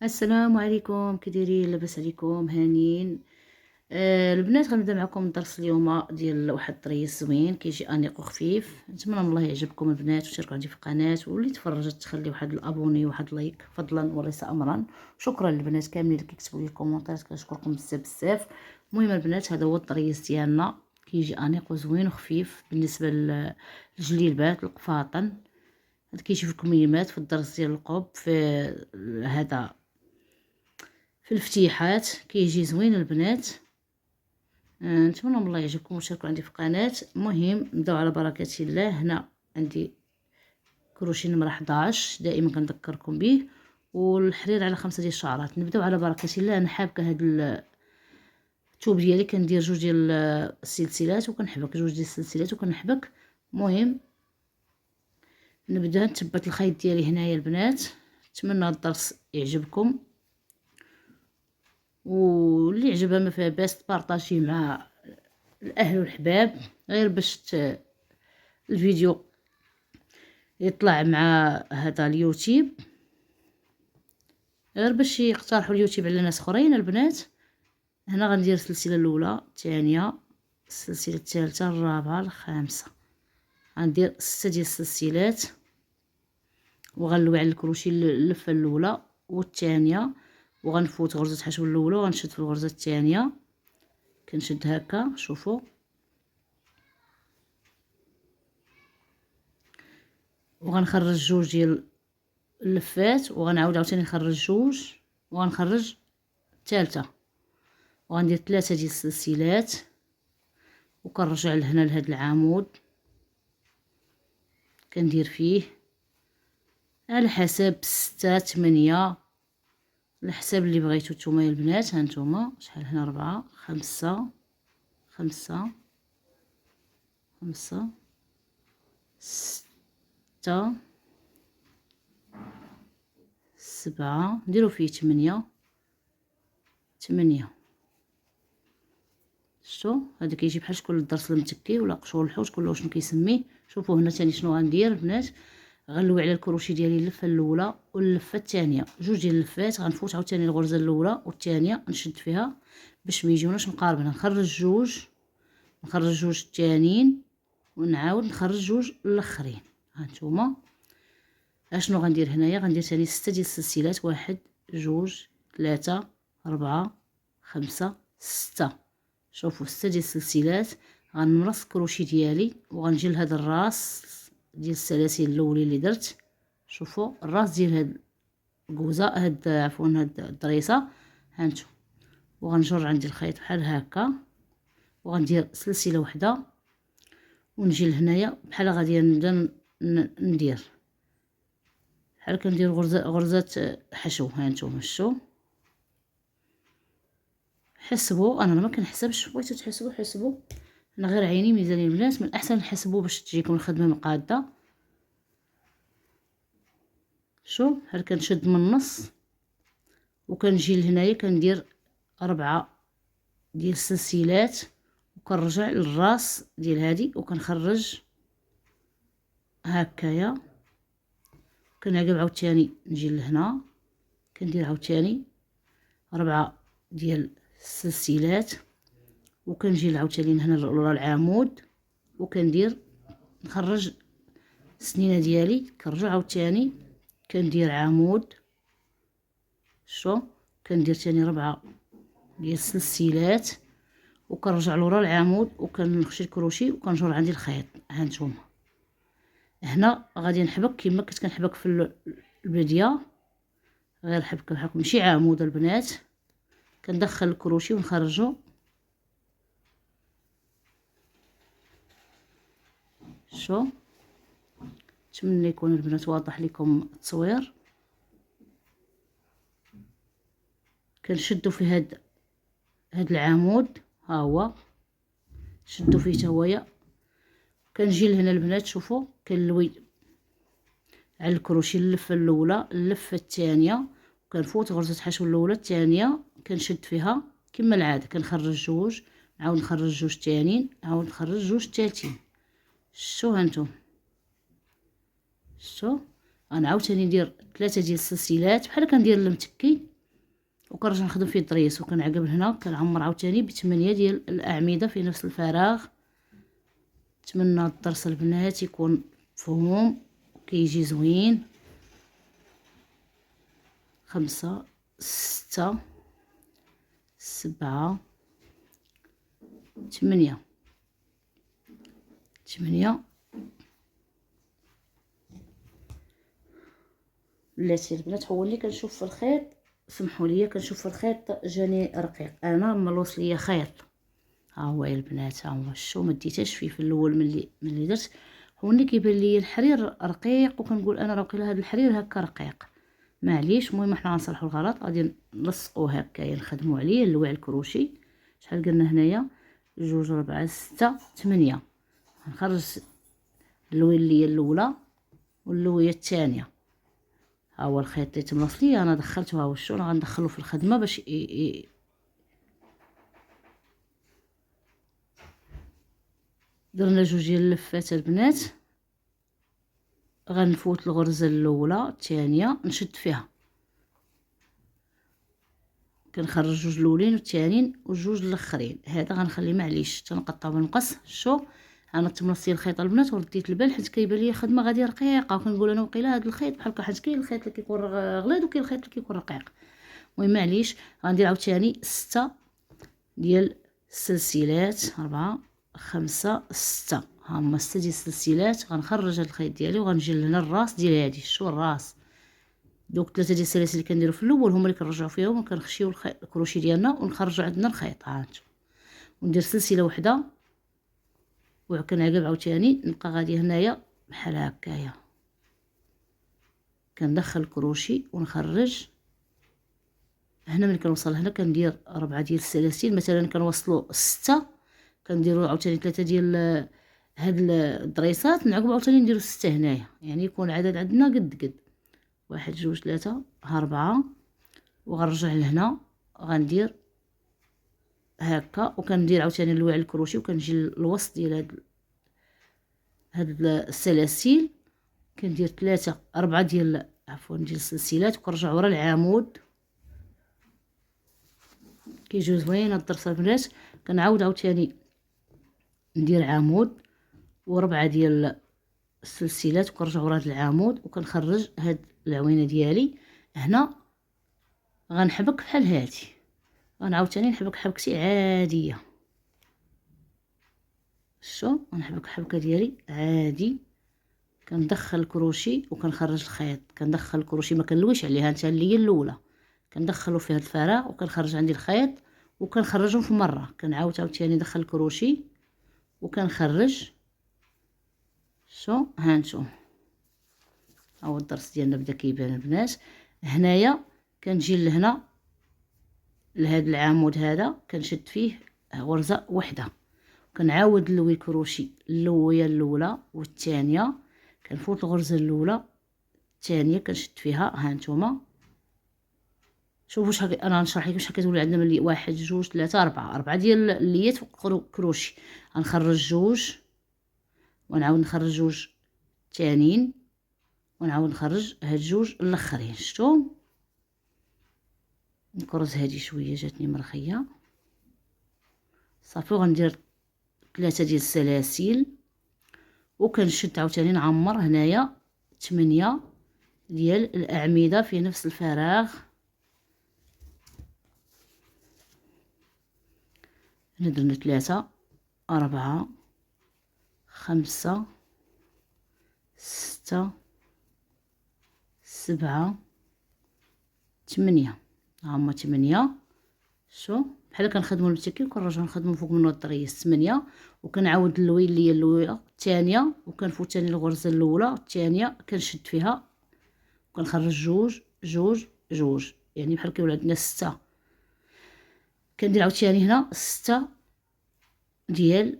السلام عليكم، كي دايرين؟ لاباس عليكم؟ هانيين؟ البنات غنبدا معكم الدرس اليوم ديال واحد الطريس زوين كيجي انيق وخفيف. نتمنى من الله يعجبكم البنات، وتشاركوا عندي في القناه، واللي تفرجت تخلي واحد الابوني وواحد لايك فضلا وليس امرا. شكرا للبنات كاملين اللي كيكتبوا لي الكومونتات، كنشكركم بزاف بزاف. المهم البنات، هذا هو الطريس ديالنا، كيجي انيق وزوين وخفيف بالنسبه للجليبات القفاطن. هذا كيجي في الكميمات في الدرس ديال القب، في هذا في الفتيحات كيجي زوين البنات. نتمنى من الله يعجبكم وتشاركوا عندي في القناه. المهم نبداو على بركه الله. هنا عندي كروشي نمره 11 دائما كنذكركم به، والحرير على 5 ديال الشعرات. نبداو على بركه الله. انا حابكه هاد الثوب ديالي، كندير جوج ديال السلسلات وكنحبك، جوج ديال السلسلات وكنحبك. المهم نبدا نثبت الخيط ديالي هنايا البنات. نتمنى الدرس يعجبكم، واللي عجبها ما فيها باس تبارطاجيه مع الاهل والحباب، غير باش الفيديو يطلع مع هذا اليوتيوب، غير باش يقترحوا اليوتيوب على ناس اخرين البنات. هنا غندير السلسله الاولى، الثانيه، السلسله الثالثه، الرابعه، الخامسه. غندير 6 ديال السلسلات، وغنلوي على الكروشي اللفه الاولى والثانيه، وغنفوت غرزه حشو الاولى وغنشد في الغرزه الثانيه. كنشد هكا، شوفوا، وغنخرج جوج ديال اللفات، وغنعاود عاوتاني نخرج جوج، وغنخرج الثالثه، وغندير 3 ديال السلسلات، وكنرجع لهنا لهاد العمود، كندير فيه على حسب 6 8 على حساب اللي بغيتو نتوما البنات. ها نتوما شحال هنا، 4 5 5 5 6 7، نديرو فيه 8 8. شفتوا هذا كيجي بحال شكون الدرس المتكي ولا قشور الحوت، كل شنو كيسميه. شوفوا هنا ثاني شنو غندير البنات، غنلوي على الكروشي ديالي اللفه الاولى واللفه الثانيه، جوج ديال اللفات. غنفوت عاوتاني الغرزه الاولى والثانيه، نشد فيها باش ما يجيوناش مقاربين. نخرج جوج، نخرج جوج الثانيين، ونعاود نخرج جوج الاخرين. ها نتوما اشنو غندير هنايا، غندير ثاني 6 ديال السلسلات، 1 2 3 4 5 6. شوفوا 6 ديال السلسلات. غنمرص الكروشي ديالي وغنجي لهذا الراس ديال السلاسل الاولين اللي درت. شوفوا الراس ديال هاد الكوزه، هاد عفوا هاد الضريسه، هانتو، وغنجر عندي الخيط بحال هكا، وغندير سلسله واحده، ونجي لهنايا بحال غادي نبدا ندير بحال كندير غرزه حشو. ها نتوما شتو، حسبوا، انا ما كنحسبش، بغيتو تحسبوا حسبوا، انا غير عيني ميزاني البنات، من الاحسن نحسبوا باش تجيكم الخدمه مقاده. شوف بحال كنشد من النص، وكنجي لهنايا كندير 4 ديال السلسلات، وكنرجع للراس ديال هادي، وكنخرج هكايا، كنعقب عاوتاني نجي لهنا، كندير عاوتاني 4 ديال السلسلات، وكنجي عاوتاني هنا لورا العمود، وكندير نخرج السنينه ديالي، كنرجع عاوتاني كندير عمود. شو كندير تاني 4 ديال السلسلات، وكنرجع لورا العمود، وكنخشي الكروشي، وكنجر عندي الخيط. ها نتوما هنا غادي نحبك كما كنت كنحبك في البدايه، غير حبكه بحال ماشي عمود البنات. كندخل الكروشي ونخرجو. شو نتمنى يكون البنات واضح لكم التصوير. كنشدو في هاد العمود، ها هو شدو فيه تا هويا. كنجي لهنا البنات، شوفوا كنلوي على الكروشي اللفه الاولى اللفه الثانيه، وكنفوت غرزه حشو الاولى الثانيه، كنشد فيها كما العاده، كنخرج جوج، نعاود نخرج جوج ثانيين، نعاود نخرج جوج ثالثين. شتو هانتوما شتو، غنعاود ثاني ندير 3 ديال السلسلات بحال كندير المتكي، وكنرجع نخدم فيه الطريس، وكنعقب هنا كنعمر عاوتاني ب8 ديال الاعمده في نفس الفراغ. نتمنى الدرس البنات يكون مفهوم وكيجي زوين. 5 6 7 8 بلاتي البنات، هو اللي كنشوف في الخيط، سمحوا لي كنشوف في الخيط جاني رقيق، انا ملوص ليا خيط. ها هو يا البنات، ها هو شو ما ديتهاش فيه في الاول ملي درت، هوني كيبان لي الحرير رقيق، وكنقول انا راه وقيلا هذا الحرير هكا رقيق، معليش. المهم حنا غنصلحوا الغلط، غادي نلصقوه هكايا، نخدموا عليه اللوع الكروشي. شحال قلنا هنايا؟ 2 4 6 8. غنخرج اللويليه الاولى واللويه الثانيه. ها هو الخيط اللي تملص لي انا دخلته، ها هو الشغل غندخلو في الخدمه باش درنا 2 ديال اللفات البنات. غنفوت الغرزه الاولى الثانيه نشد فيها، كنخرج 2 الاولين والثانيين و2 الاخرين. هذا غنخلي معليش تنقطع بالمقص. شو انا تملصت الخيط البنات ورديت البال، حيت كيبان لي خدمه غادي رقيقه، وكنقول انا وقيلا هذا الخيط بحال حيت كاين الخيط اللي كيكون غليظ وكاين الخيط اللي كيكون رقيق. المهم معليش غندير عاوتاني 6 ديال السلسلات، 4 5 6. ها هما 6 ديال السلسلات. غنخرج هاد الخيط ديالي وغنجي لهنا الراس ديال هادي. شو الراس دوك 3 ديال السلاسل اللي كنديرو في الاول هما اللي كنرجعو فيهم وكنخشيو الكروشي ديالنا ونخرجوا عندنا الخيط. ها انتم، وندير سلسله وحده وكنعقب عاوتاني، نبقى غادي هنايا بحال هكايا، كندخل الكروشي ونخرج. هنا ملي كنوصل هنا كندير 4 ديال السلاسل، مثلا كنوصلوا 6 كنديروا عاوتاني 3 ديال هاد الدريسات، نعقب عاوتاني نديرو 6 هنايا، يعني يكون العدد عندنا قد 1 2 3 4. وغنرجع لهنا غندير هكا، وكندير عاوتاني اللوع الكروشي، وكنجي للوسط ديال هاد السلاسل، كندير 3 4 ديال ديال السلسلات، وكنرجع ورا العمود. كيجيو زوين هاد الدرس البنات. كنعاود عاوتاني ندير عمود و4 ديال السلسلات، وكنرجع ورا هاد العمود، وكنخرج هاد العوينه ديالي. هنا غنحبك بحال هادي، غنعاود تاني نحبك حبكتي عاديه. شو غنحبك حبكه ديالي عادي، كندخل الكروشي وكنخرج الخيط، كندخل الكروشي ما كنلويش عليها، انت اللي هي الاولى كندخلو فيها الفراغ وكنخرج عندي الخيط وكنخرجهم في مره، كنعاود عاوتاني ندخل الكروشي وكنخرج. شو هانتوما، هو الدرس ديالنا بدا كيبان البنات. هنايا كنجي لهنا لهاد العمود هذا، كنشد فيه غرزه وحده، كنعاود نلوي الكروشي اللويه الاولى والثانيه، كنفوت الغرزه الاولى الثانيه كنشد فيها. ها نتوما شوفوا شحال انا نشرح لكم شحال كتولي عندنا ملي 1 2 3 4 ديال الليات كروشي. غنخرج 2 ونعاود نخرج 2 ثانيين، ونعاود نخرج هاد 2 الاخرين. شفتوا نكرز هادي شويه جاتني مرخيه صافي. وغندير 3 ديال السلاسل وكنشد عاوتاني نعمر هنايا 8 ديال الاعمده في نفس الفراغ. درنا 3 4 5 6 7 8. هما 8. شو بحال كنخدموا المتكي وكنرجعوا نخدموا فوق منه الطريس 8، وكنعاود نلوي اللي الاولى الثانيه، وكنفوت ثاني الغرزه الاولى الثانيه كنشد فيها وكنخرج 2 2 يعني بحال كيولي عندنا 6. كندير عاوتاني هنا 6 ديال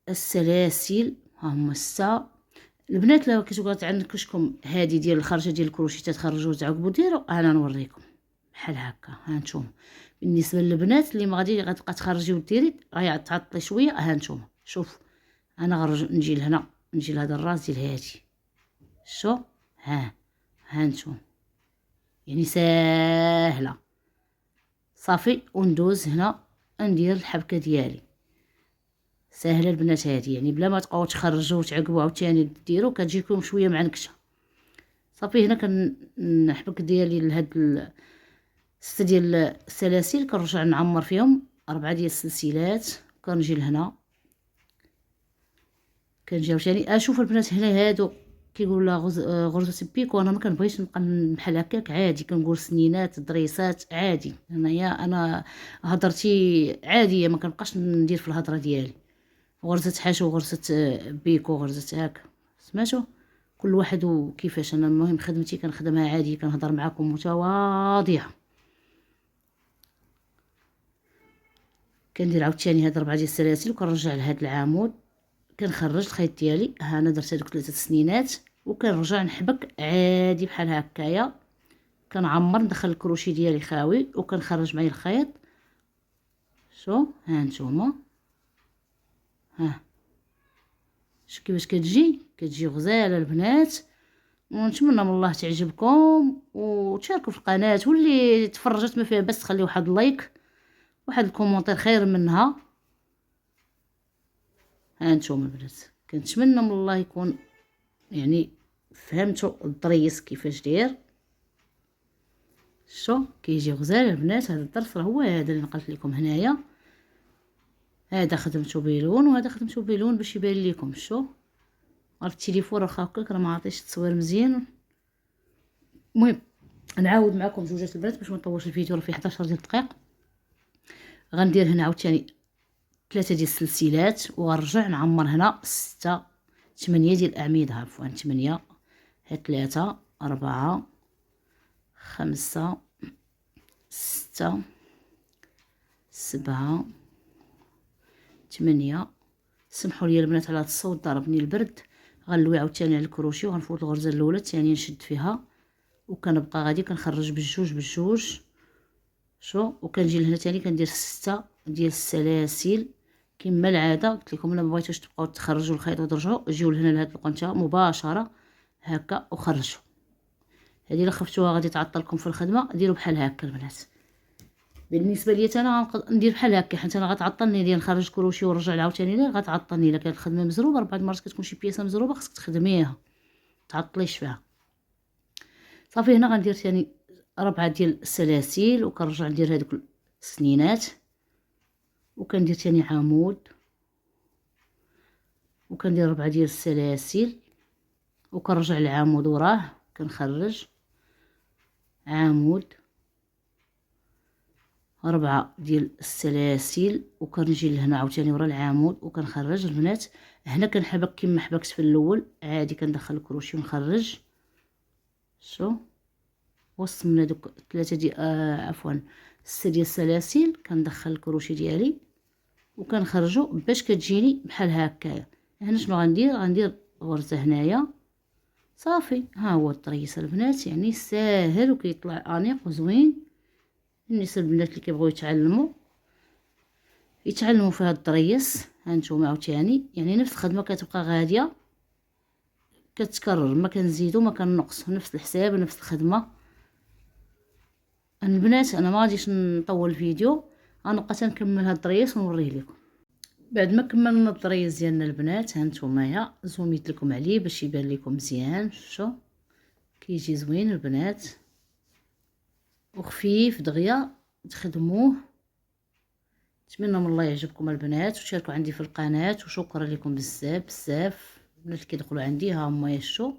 السلاسل. ها هما 6 البنات. لا كتبغيو عندكم هذه ديال الخرجه ديال الكروشي تتخرجوا وتعقبوا ديروا، انا نوريكم بحال هكا. ها نتوما بالنسبه للبنات اللي ما غتبقى تخرجي وديري غتعطلي شويه. ها نتوما شوف انا نجي لهنا، نجي لهذا الراس ديال هادي. شو ها نتوما يعني ساهله. صافي. وندوز هنا ندير الحبكه ديالي. ساهله البنات هذه، يعني بلا ما تبقاو تخرجوا وتعقبوا عاوتاني ديروا، كتجيكم شويه معنكشه. صافي هنا كنحبك ديالي لهاد 6 ديال السلاسل، كنرجع نعمر فيهم 4 ديال السلسلات. كنجي لهنا كنجي عاوتاني اشوف البنات هنا هادو كيقولوا لها غرزه بيكو. انا ما كنبغيش نبقى بحال هكاك، عادي كنقول سنينات دريسات عادي. انا هضرتي عاديه، ما كنبقاش ندير في الهضره ديالي غرزه حاشو غرزه بيكو غرزه هكا، سمعتوا؟ كل واحد وكيفاش. انا المهم خدمتي كنخدمها عادي، كنهضر معكم متواضعه. كندير عاوتاني هاد 4 ديال السلاسل وكنرجع لهاد العمود، كنخرج الخيط ديالي. ها انا درت هادوك 3 سنينات وكنرجع نحبك عادي بحال هكايا. كنعمر ندخل الكروشي ديالي خاوي وكنخرج معايا الخيط. شو ها نتوما، ها شوف كيفاش كتجي غزاله البنات. ونتمنى من الله تعجبكم وتشاركوا في القناه، واللي تفرجت ما فيها بس تخلي واحد اللايك واحد الكومونتير خير منها. ها نتوما البنات، كنتمنى من الله يكون يعني فهمتوا الضريس كيفاش داير. شو كيجي غزال البنات. هذا الضرس راه هو هذا اللي نقلت لكم هنايا. هذا خدمته بلون وهذا خدمته بلون باش يبان لكم. شو التليفون راه هكاك راه ما عطيش التصوير مزيان. المهم نعاود معكم جوجات البنات باش ما نطولش الفيديو، راه فيه 11 ديال الدقائق. غندير هنا عاوتاني 3 ديال السلسلات وغنرجع نعمر هنا 8 ديال الاعمده. عفوا 8، هاد 3 4 5 6 7 8. سمحوا لي البنات على هاد الصوت، ضربني البرد. غنلوي عاوتاني على الكروشي وغنفوت الغرزه الاولى الثانيه نشد فيها وكنبقى غادي كنخرج بالجوج. شو وكنجي لهنا ثاني كندير 6 ديال السلاسل كما العاده. قلت لكم الا ما بغيتوش تبقاو تخرجوا الخيط وترجعوا، جيو لهنا لهاد القنته مباشره هكا وخرجوا. هذه الا خفتوها غادي تعطلكم في الخدمه، ديروا بحال هكا البنات. بالنسبه لي انا ندير بحال هكا حيت انا غتعطلني ديال نخرج كروشي ونرجع عاوتاني ليه، غتعطلني. الا كانت الخدمه مزروبه، بعض المرات كتكون شي بياسه مزروبه خصك تخدميها تعطليش فيها. صافي هنا غندير ثاني 4 ديال السلاسل وكنرجع ندير هذوك السنينات وكندير ثاني عمود وكندير 4 ديال السلاسل وكنرجع العمود وراه كنخرج عمود 4 ديال السلاسل وكنجي لهنا عاوتاني ورا العمود وكنخرج البنات. هنا كنحبك كما حبكت في الاول عادي، كندخل الكروشي ونخرج. شو وسط من هذوك 3 ديال عفوا 6 ديال السلاسل كندخل الكروشي ديالي وكنخرجو باش كتجيني بحال هكايا. هنا شنو غندير غرزه هنايا. صافي ها هو الطريس البنات، يعني ساهل وكيطلع انيق وزوين. بالنسبه للبنات اللي كيبغيو يتعلموا في هذا الطريس، هانتوما عاوتاني يعني نفس الخدمه كتبقى غاديه كتكرر، ما كنزيدو ما كنقص، نفس الحساب نفس الخدمه. البنات انا ما غاديش نطول الفيديو، غنبقى تنكمل هاد الطريس ونوريه لكم. بعد ما كملنا الطريس ديالنا البنات، هانتوما زوميت لكم عليه باش يبان لكم مزيان. شو كيجي زوين البنات وخفيف دغيا تخدموه. نتمنى من الله يعجبكم البنات وتشاركوا عندي في القناه، وشكرا لكم بزاف البنات اللي كيدخلوا عندي. ها هما يشو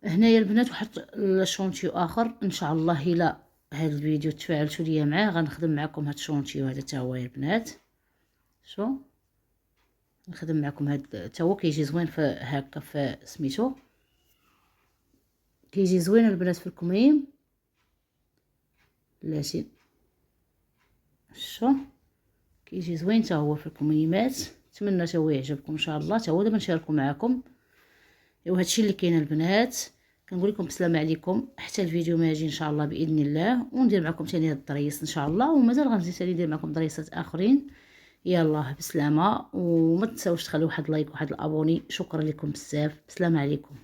هنايا البنات واحد الشونتيو اخر ان شاء الله. الى هذا الفيديو تفاعلتوا ليا معاه غنخدم معكم هاد الشونتيو هذا تا هو البنات. شو نخدم معكم هاد تا هو كيجي زوين في هكا في سميتو، كيجي زوين البنات في الكميم بلاتي. شو كيجي زوين تا هو في الكميمات. نتمنى تا هو يعجبكم ان شاء الله. تا هو دابا نشاركو معكم. ايوا هادشي اللي كاين البنات. كنقول لكم بسلامه عليكم حتى الفيديو ما يجي ان شاء الله باذن الله، وندير معكم ثاني هاد الطريس ان شاء الله، ومازال غنزيد ثاني ندير معكم طريسات اخرين. يلا بسلامه، وما تنساوش تخليو واحد لايك وواحد الابوني. شكرا لكم بزاف، بسلامه عليكم.